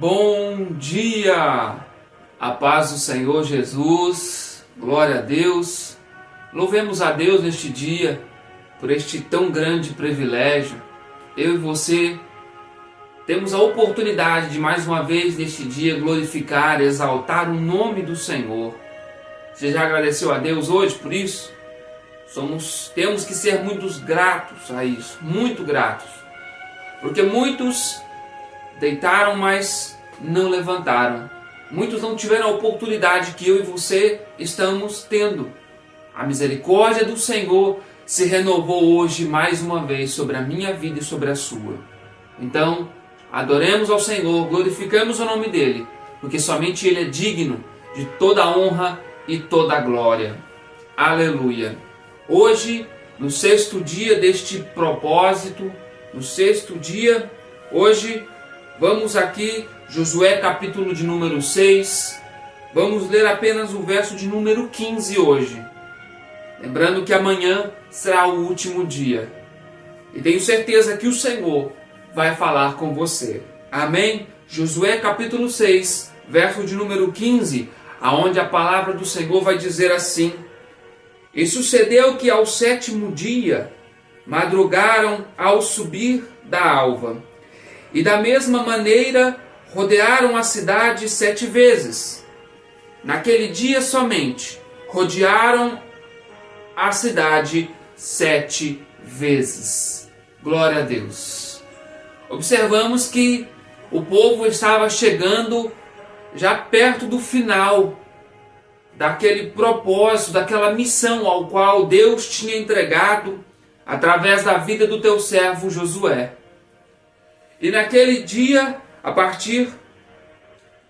Bom dia! A paz do Senhor Jesus, glória a Deus. Louvemos a Deus neste dia, por este tão grande privilégio. Eu e você temos a oportunidade de mais uma vez neste dia glorificar, exaltar o nome do Senhor. Você já agradeceu a Deus hoje por isso? Temos que ser muito gratos a isso, muito gratos. Porque muitos deitaram, mas não levantaram. Muitos não tiveram a oportunidade que eu e você estamos tendo. A misericórdia do Senhor se renovou hoje mais uma vez sobre a minha vida e sobre a sua. Então, adoremos ao Senhor, glorificamos o nome dEle, porque somente Ele é digno de toda a honra e toda a glória. Aleluia! Hoje, no sexto dia deste propósito, hoje vamos aqui, Josué capítulo de número 6, vamos ler apenas o verso de número 15 hoje. Lembrando que amanhã será o último dia. E tenho certeza que o Senhor vai falar com você. Amém? Josué capítulo 6, verso de número 15, aonde a palavra do Senhor vai dizer assim: E sucedeu que ao sétimo dia madrugaram ao subir da alva, e da mesma maneira rodearam a cidade 7 vezes. Naquele dia somente rodearam a cidade 7 vezes. Glória a Deus. Observamos que o povo estava chegando já perto do final daquele propósito, daquela missão ao qual Deus tinha entregado através da vida do teu servo Josué. E naquele dia, a partir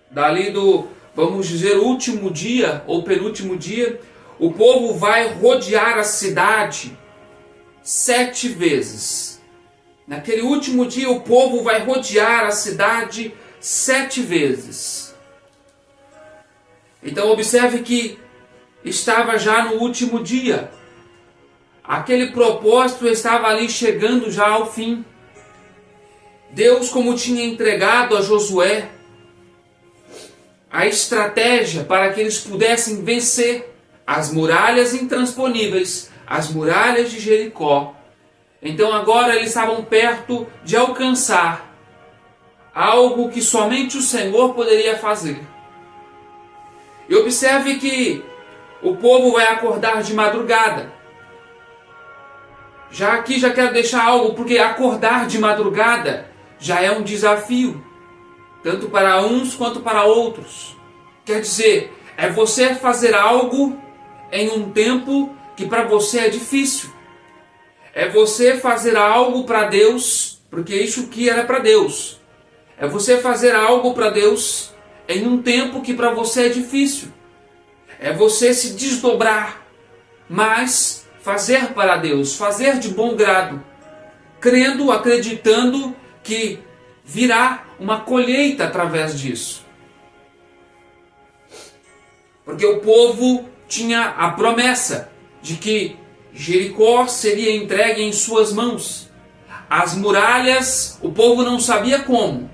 dali do, vamos dizer, último dia ou penúltimo dia, o povo vai rodear a cidade 7 vezes. Naquele último dia, o povo vai rodear a cidade 7 vezes. Então observe que estava já no último dia. Aquele propósito estava ali chegando já ao fim. Deus, como tinha entregado a Josué a estratégia para que eles pudessem vencer as muralhas intransponíveis, as muralhas de Jericó. Então agora eles estavam perto de alcançar algo que somente o Senhor poderia fazer. E observe que o povo vai acordar de madrugada. Já aqui já quero deixar algo, porque acordar de madrugada já é um desafio, tanto para uns quanto para outros. Quer dizer, é você fazer algo em um tempo que para você é difícil. É você fazer algo para Deus, porque isso aqui era para Deus. É você fazer algo para Deus em um tempo que para você é difícil. É você se desdobrar, mas fazer para Deus, fazer de bom grado, crendo, acreditando que virá uma colheita através disso. Porque o povo tinha a promessa de que Jericó seria entregue em suas mãos. As muralhas, o povo não sabia como,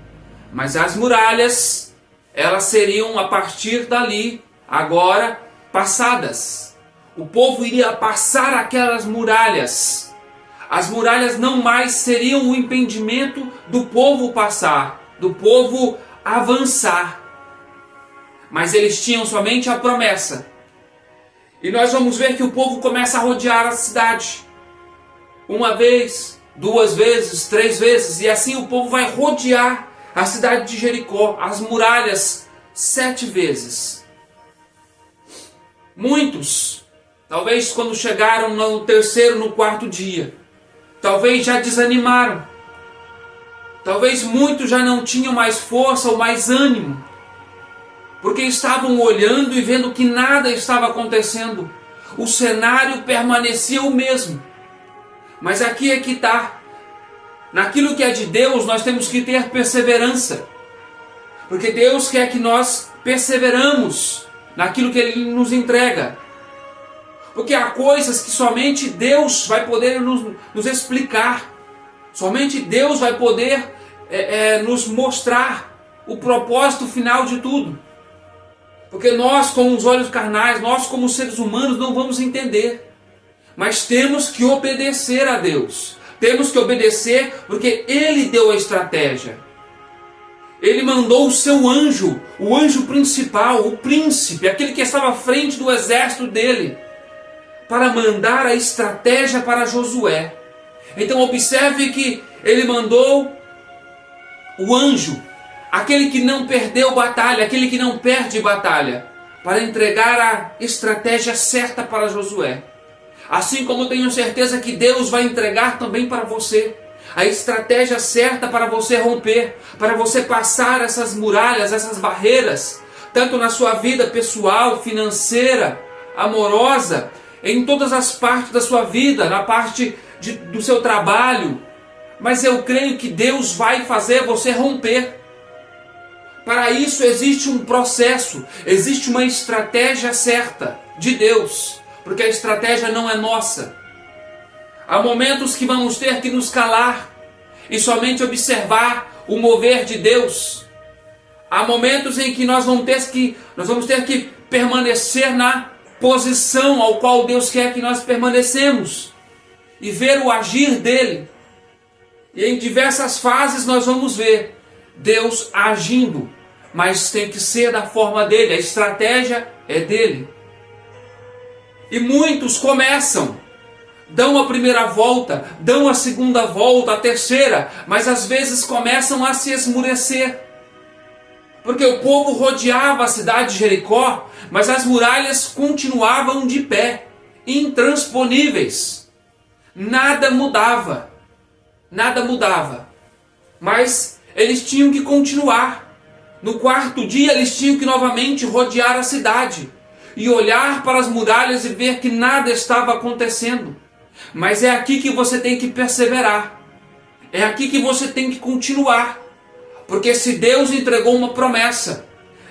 mas as muralhas, elas seriam a partir dali, agora, passadas. O povo iria passar aquelas muralhas. As muralhas não mais seriam o impedimento do povo passar, do povo avançar. Mas eles tinham somente a promessa. E nós vamos ver que o povo começa a rodear a cidade. 1 vez, 2 vezes, 3 vezes. E assim o povo vai rodear a cidade de Jericó, as muralhas, 7 vezes. Muitos, talvez quando chegaram no terceiro, no quarto dia, talvez já desanimaram. Talvez muitos já não tinham mais força ou mais ânimo, porque estavam olhando e vendo que nada estava acontecendo. O cenário permanecia o mesmo. Mas aqui é que está. Naquilo que é de Deus, nós temos que ter perseverança. Porque Deus quer que nós perseveramos naquilo que Ele nos entrega. Porque há coisas que somente Deus vai poder nos explicar. Somente Deus vai poder nos mostrar o propósito final de tudo. Porque nós, com os olhos carnais, nós como seres humanos não vamos entender. Mas temos que obedecer a Deus. Temos que obedecer porque Ele deu a estratégia. Ele mandou o seu anjo, o anjo principal, o príncipe, aquele que estava à frente do exército dele, para mandar a estratégia para Josué. Então observe que ele mandou o anjo, aquele que não perdeu batalha, aquele que não perde batalha, para entregar a estratégia certa para Josué. Assim como eu tenho certeza que Deus vai entregar também para você a estratégia certa para você romper, para você passar essas muralhas, essas barreiras, tanto na sua vida pessoal, financeira, amorosa, em todas as partes da sua vida, na parte do seu trabalho. Mas eu creio que Deus vai fazer você romper. Para isso existe um processo, existe uma estratégia certa de Deus, porque a estratégia não é nossa. Há momentos que vamos ter que nos calar e somente observar o mover de Deus. Há momentos em que nós vamos ter que permanecer na posição ao qual Deus quer que nós permanecemos e ver o agir dele. E em diversas fases nós vamos ver Deus agindo, mas tem que ser da forma dele, a estratégia é dele. E muitos começam, dão a primeira volta, dão a segunda volta, a terceira, mas às vezes começam a se esmurecer. Porque o povo rodeava a cidade de Jericó, mas as muralhas continuavam de pé, intransponíveis. Nada mudava, nada mudava. Mas eles tinham que continuar. No quarto dia eles tinham que novamente rodear a cidade e olhar para as muralhas e ver que nada estava acontecendo. Mas é aqui que você tem que perseverar. É aqui que você tem que continuar. Porque se Deus entregou uma promessa,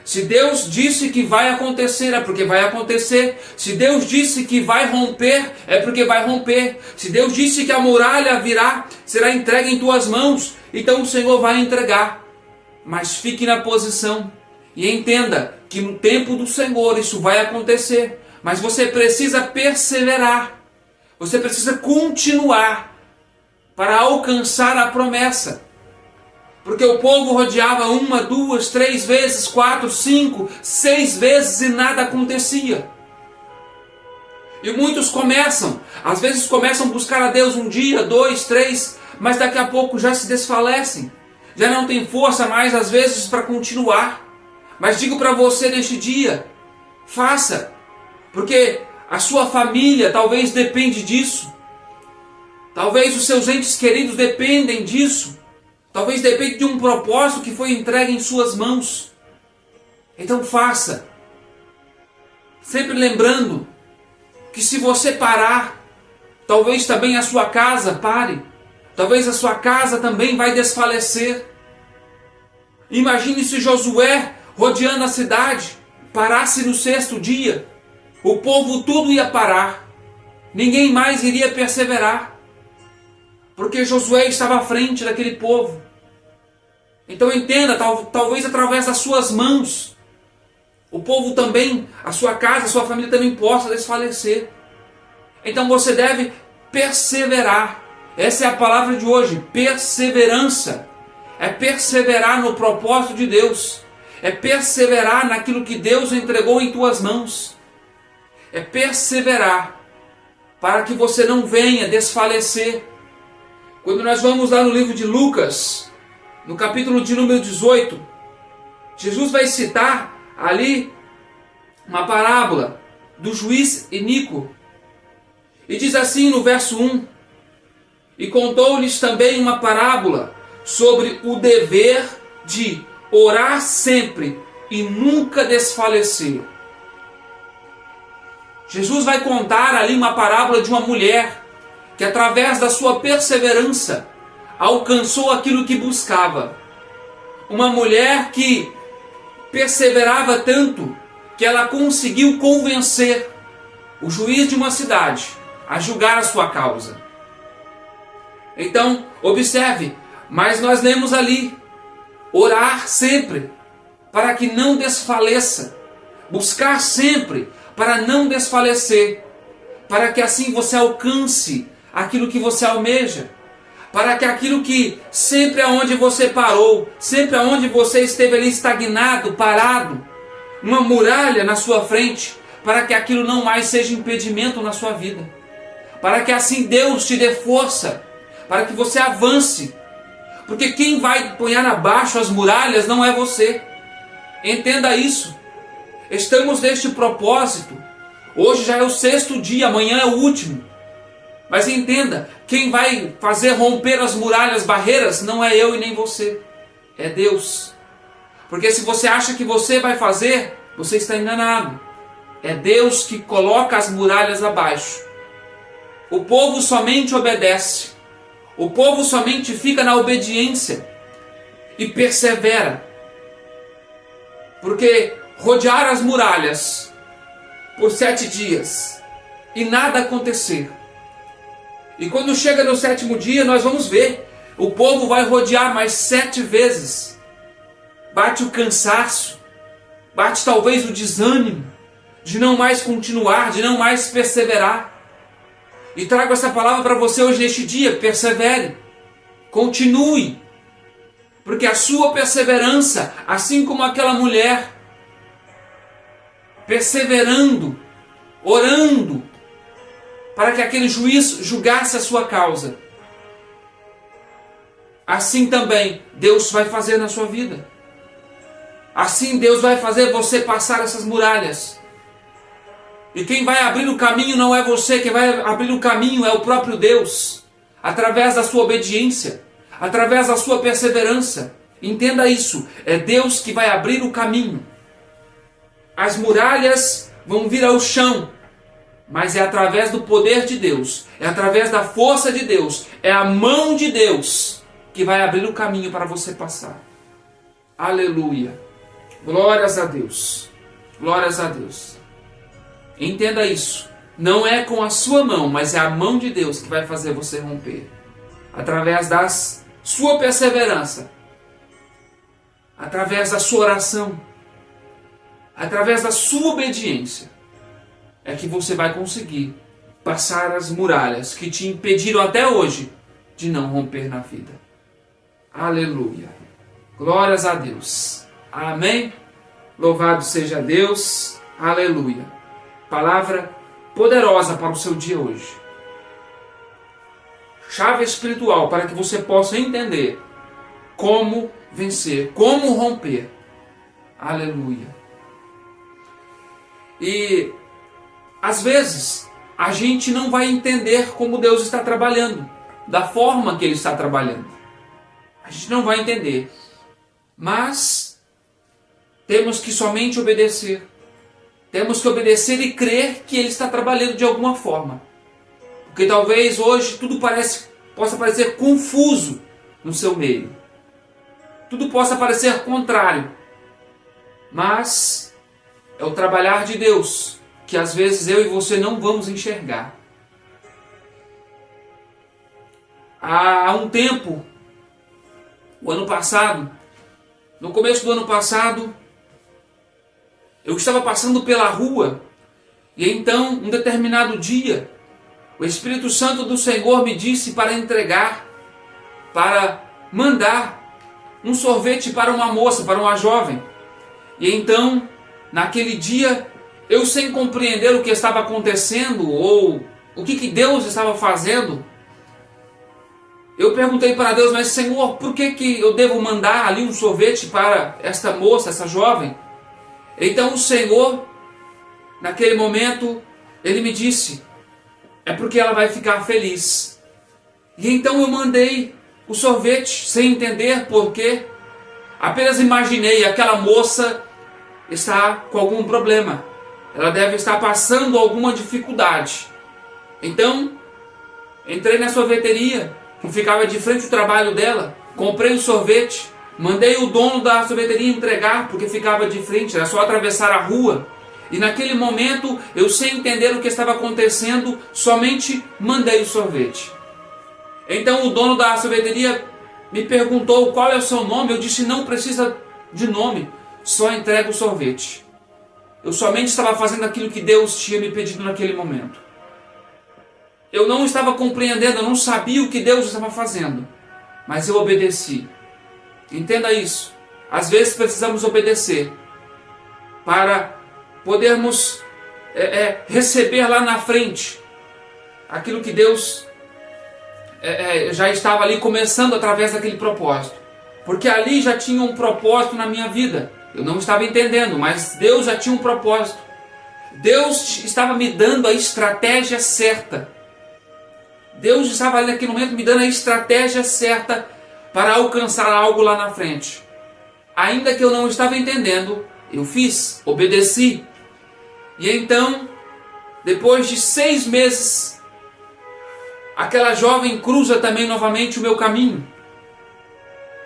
se Deus disse que vai acontecer, é porque vai acontecer. Se Deus disse que vai romper, é porque vai romper. Se Deus disse que a muralha virá, será entregue em tuas mãos, então o Senhor vai entregar. Mas fique na posição e entenda que no tempo do Senhor isso vai acontecer. Mas você precisa perseverar. Você precisa continuar para alcançar a promessa. Porque o povo rodeava 1, 2, 3 vezes, 4, 5, 6 vezes e nada acontecia. E muitos às vezes começam a buscar a Deus 1 dia, 2, 3, mas daqui a pouco já se desfalecem. Já não tem força mais às vezes para continuar. Mas digo para você neste dia, faça, porque a sua família talvez depende disso. Talvez os seus entes queridos dependem disso. Talvez dependa de um propósito que foi entregue em suas mãos. Então faça. Sempre lembrando que se você parar, talvez também a sua casa pare. Talvez a sua casa também vai desfalecer. Imagine se Josué, rodeando a cidade, parasse no 6º dia. O povo tudo ia parar. Ninguém mais iria perseverar. Porque Josué estava à frente daquele povo. Então entenda, talvez através das suas mãos, o povo também, a sua casa, a sua família também possa desfalecer. Então você deve perseverar. Essa é a palavra de hoje, perseverança. É perseverar no propósito de Deus. É perseverar naquilo que Deus entregou em tuas mãos. É perseverar para que você não venha desfalecer. Quando nós vamos lá no livro de Lucas, no capítulo de número 18, Jesus vai citar ali uma parábola do juiz iníquo. E diz assim no verso 1: E contou-lhes também uma parábola sobre o dever de orar sempre e nunca desfalecer. Jesus vai contar ali uma parábola de uma mulher que através da sua perseverança alcançou aquilo que buscava. Uma mulher que perseverava tanto que ela conseguiu convencer o juiz de uma cidade a julgar a sua causa. Então, observe, mas nós lemos ali, orar sempre para que não desfaleça, buscar sempre para não desfalecer, para que assim você alcance aquilo que você almeja, para que aquilo que sempre aonde você parou, sempre aonde você esteve ali estagnado, parado, uma muralha na sua frente, para que aquilo não mais seja impedimento na sua vida, para que assim Deus te dê força, para que você avance, porque quem vai pôr abaixo as muralhas não é você. Entenda isso. Estamos neste propósito. Hoje já é o 6º dia, amanhã é o último. Mas entenda, quem vai fazer romper as muralhas, barreiras, não é eu e nem você. É Deus. Porque se você acha que você vai fazer, você está enganado. É Deus que coloca as muralhas abaixo. O povo somente obedece. O povo somente fica na obediência e persevera. Porque rodear as muralhas por 7 dias e nada acontecer. E quando chega no 7º dia, nós vamos ver, o povo vai rodear mais 7 vezes. Bate o cansaço, bate talvez o desânimo de não mais continuar, de não mais perseverar. E trago essa palavra para você hoje neste dia: persevere, continue, porque a sua perseverança, assim como aquela mulher, perseverando, orando, para que aquele juiz julgasse a sua causa, assim também Deus vai fazer na sua vida. Assim Deus vai fazer você passar essas muralhas. E quem vai abrir o caminho não é você, quem vai abrir o caminho é o próprio Deus, através da sua obediência, através da sua perseverança. Entenda isso, é Deus que vai abrir o caminho. As muralhas vão vir ao chão, mas é através do poder de Deus, é através da força de Deus, é a mão de Deus que vai abrir o caminho para você passar. Aleluia! Glórias a Deus! Glórias a Deus! Entenda isso, não é com a sua mão, mas é a mão de Deus que vai fazer você romper. Através da sua perseverança, através da sua oração, através da sua obediência, é que você vai conseguir passar as muralhas que te impediram até hoje de não romper na vida. Aleluia! Glórias a Deus! Amém? Louvado seja Deus! Aleluia! Palavra poderosa para o seu dia hoje. Chave espiritual para que você possa entender como vencer, como romper. Aleluia! E às vezes a gente não vai entender como Deus está trabalhando, da forma que Ele está trabalhando. A gente não vai entender. Mas temos que somente obedecer. Temos que obedecer e crer que Ele está trabalhando de alguma forma. Porque talvez hoje tudo possa parecer confuso no seu meio. Tudo possa parecer contrário. Mas é o trabalhar de Deus que às vezes eu e você não vamos enxergar. Há um tempo, o ano passado, no começo do ano passado, eu estava passando pela rua e então, um determinado dia, o Espírito Santo do Senhor me disse para entregar, para mandar um sorvete para uma moça, para uma jovem. E então, naquele dia, eu sem compreender o que estava acontecendo ou o que Deus estava fazendo, eu perguntei para Deus: mas Senhor, por que eu devo mandar ali um sorvete para esta moça, essa jovem? Então o Senhor, naquele momento, Ele me disse: é porque ela vai ficar feliz. E então eu mandei o sorvete sem entender porquê. Apenas imaginei, aquela moça está com algum problema. Ela deve estar passando alguma dificuldade. Então, entrei na sorveteria, que ficava de frente ao trabalho dela, comprei o sorvete, mandei o dono da sorveteria entregar, porque ficava de frente, era só atravessar a rua. E naquele momento, eu sem entender o que estava acontecendo, somente mandei o sorvete. Então o dono da sorveteria me perguntou qual é o seu nome. Eu disse: não precisa de nome, só entrega o sorvete. Eu somente estava fazendo aquilo que Deus tinha me pedido naquele momento. Eu não estava compreendendo, eu não sabia o que Deus estava fazendo, mas eu obedeci. Entenda isso. Às vezes precisamos obedecer para podermos receber lá na frente aquilo que Deus já estava ali começando através daquele propósito. Porque ali já tinha um propósito na minha vida. Eu não estava entendendo, mas Deus já tinha um propósito. Deus estava me dando a estratégia certa. Deus estava ali naquele momento me dando a estratégia certa para alcançar algo lá na frente. Ainda que eu não estava entendendo, eu fiz, obedeci. E então, depois de 6 meses, aquela jovem cruza também novamente o meu caminho.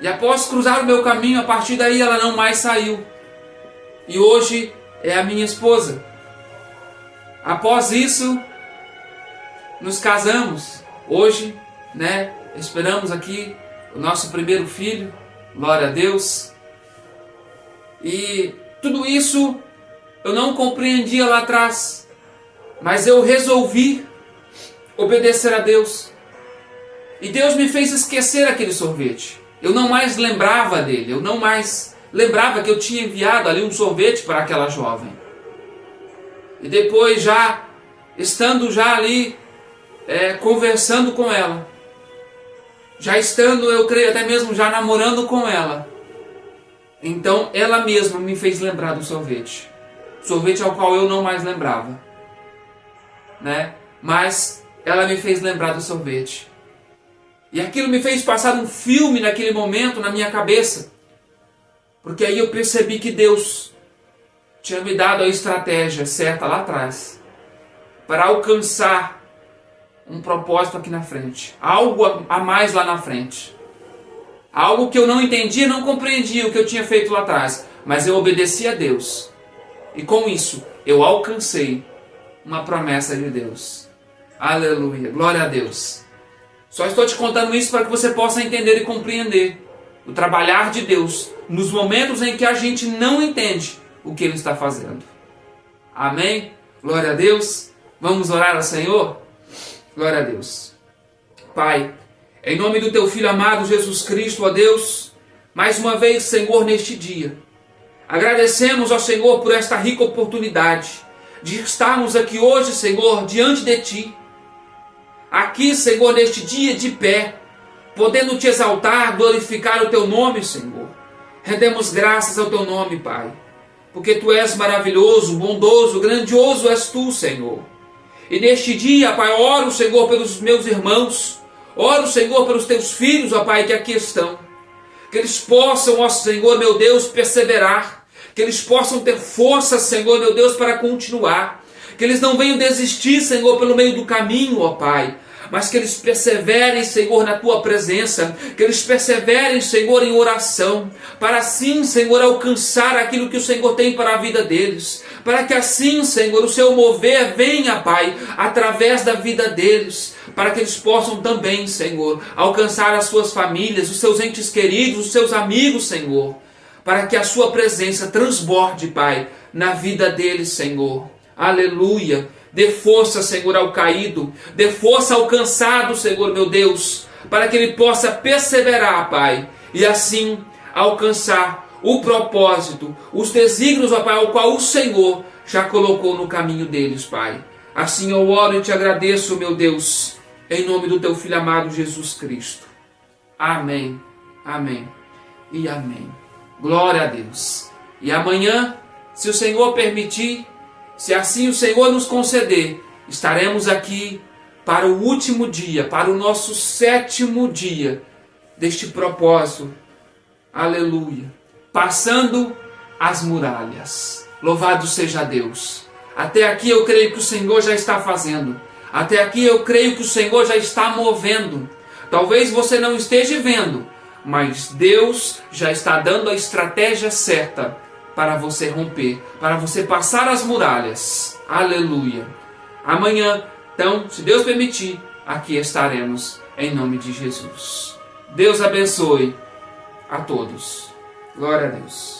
E após cruzar o meu caminho, a partir daí ela não mais saiu. E hoje é a minha esposa. Após isso, nos casamos. Hoje, esperamos aqui o nosso primeiro filho. Glória a Deus. E tudo isso eu não compreendia lá atrás, mas eu resolvi obedecer a Deus. E Deus me fez esquecer aquele sorvete. Eu não mais lembrava dele, eu não mais lembrava que eu tinha enviado ali um sorvete para aquela jovem. E depois, estando ali conversando com ela, já estando, eu creio, até mesmo já namorando com ela, então ela mesma me fez lembrar do sorvete. Sorvete ao qual eu não mais lembrava, mas ela me fez lembrar do sorvete. E aquilo me fez passar um filme naquele momento na minha cabeça. Porque aí eu percebi que Deus tinha me dado a estratégia certa lá atrás para alcançar um propósito aqui na frente. Algo a mais lá na frente. Algo que eu não entendia, não compreendia o que eu tinha feito lá atrás. Mas eu obedeci a Deus. E com isso, eu alcancei uma promessa de Deus. Aleluia, glória a Deus. Só estou te contando isso para que você possa entender e compreender o trabalhar de Deus nos momentos em que a gente não entende o que Ele está fazendo. Amém? Glória a Deus. Vamos orar ao Senhor? Glória a Deus. Pai, em nome do Teu Filho amado Jesus Cristo, ó Deus, mais uma vez, Senhor, neste dia, agradecemos ao Senhor por esta rica oportunidade de estarmos aqui hoje, Senhor, diante de Ti. Aqui, Senhor, neste dia de pé, podendo Te exaltar, glorificar o Teu nome, Senhor. Rendemos graças ao Teu nome, Pai, porque Tu és maravilhoso, bondoso, grandioso és Tu, Senhor. E neste dia, Pai, oro, Senhor, pelos meus irmãos, oro, Senhor, pelos Teus filhos, ó Pai, que aqui estão. Que eles possam, ó Senhor, meu Deus, perseverar, que eles possam ter força, Senhor, meu Deus, para continuar. Que eles não venham desistir, Senhor, pelo meio do caminho, ó Pai, mas que eles perseverem, Senhor, na Tua presença, que eles perseverem, Senhor, em oração, para assim, Senhor, alcançar aquilo que o Senhor tem para a vida deles, para que assim, Senhor, o Seu mover venha, Pai, através da vida deles, para que eles possam também, Senhor, alcançar as suas famílias, os seus entes queridos, os seus amigos, Senhor, para que a Sua presença transborde, Pai, na vida deles, Senhor. Aleluia. Dê força, Senhor, ao caído. Dê força ao cansado, Senhor, meu Deus, para que ele possa perseverar, Pai, e assim alcançar o propósito, os desígnios, ó Pai, ao qual o Senhor já colocou no caminho deles, Pai. Assim eu oro e Te agradeço, meu Deus, em nome do Teu Filho amado Jesus Cristo. Amém, amém e amém. Glória a Deus. E amanhã, se o Senhor permitir, se assim o Senhor nos conceder, estaremos aqui para o último dia, para o nosso 7º dia deste propósito. Aleluia. Passando as muralhas. Louvado seja Deus. Até aqui eu creio que o Senhor já está fazendo. Até aqui eu creio que o Senhor já está movendo. Talvez você não esteja vendo, mas Deus já está dando a estratégia certa para você romper, para você passar as muralhas. Aleluia. Amanhã, então, se Deus permitir, aqui estaremos em nome de Jesus. Deus abençoe a todos. Glória a Deus.